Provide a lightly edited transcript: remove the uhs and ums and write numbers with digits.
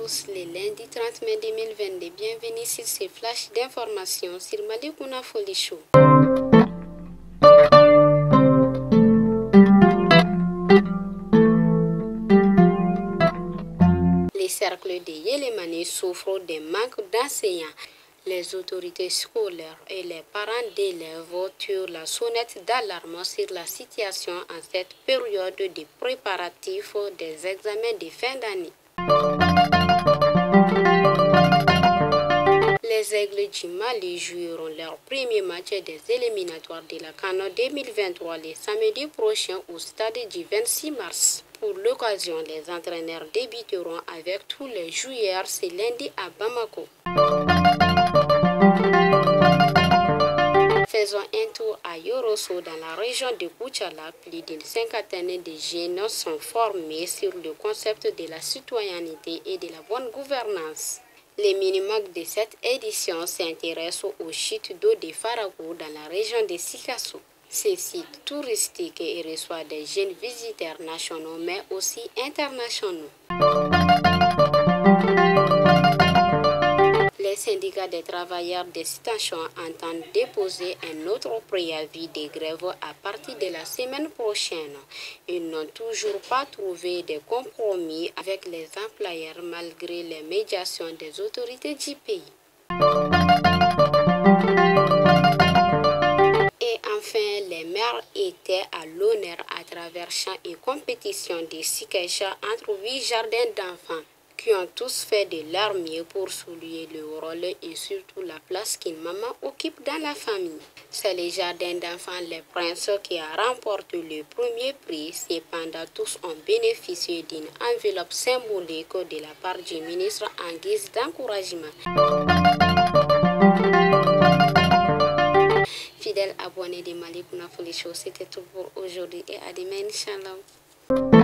tous, le lundi 30 mai 2022. Bienvenue sur ce flash d'informations sur Malikouna Folie Show. Les cercles de Yélémané souffrent d'un manque d'enseignants. Les autorités scolaires et les parents d'élèves tirent la sonnette d'alarme sur la situation en cette période de préparatifs des examens de fin d'année. Les Aigles du Mali joueront leur premier match des éliminatoires de la CAN 2023 le samedi prochain au stade du 26 mars. Pour l'occasion, les entraîneurs débuteront avec tous les joueurs ce lundi à Bamako. Faisons un tour à Yorosso dans la région de Koutchala. Plus d'une cinquantaine de jeunes sont formés sur le concept de la citoyenneté et de la bonne gouvernance. Les Minimac de cette édition s'intéressent aux chutes d'eau de Farago dans la région de Sikasso. Ce site touristique reçoit des jeunes visiteurs nationaux mais aussi internationaux. Les syndicats des travailleurs des stations entendent déposer un autre préavis de grève à partir de la semaine prochaine. Ils n'ont toujours pas trouvé de compromis avec les employeurs malgré les médiations des autorités du pays. Et enfin, les maires étaient à l'honneur à travers champs et compétitions de Sikacha entre 8 jardins d'enfants, qui ont tous fait de leur mieux pour souligner le rôle et surtout la place qu'une maman occupe dans la famille. C'est le jardin d'enfants Les Princes qui a remporté le premier prix. Cependant, tous ont bénéficié d'une enveloppe symbolique de la part du ministre en guise d'encouragement. Fidèles abonnés de Malikouna Folie Show, c'était tout pour aujourd'hui et à demain, Inch'Allah.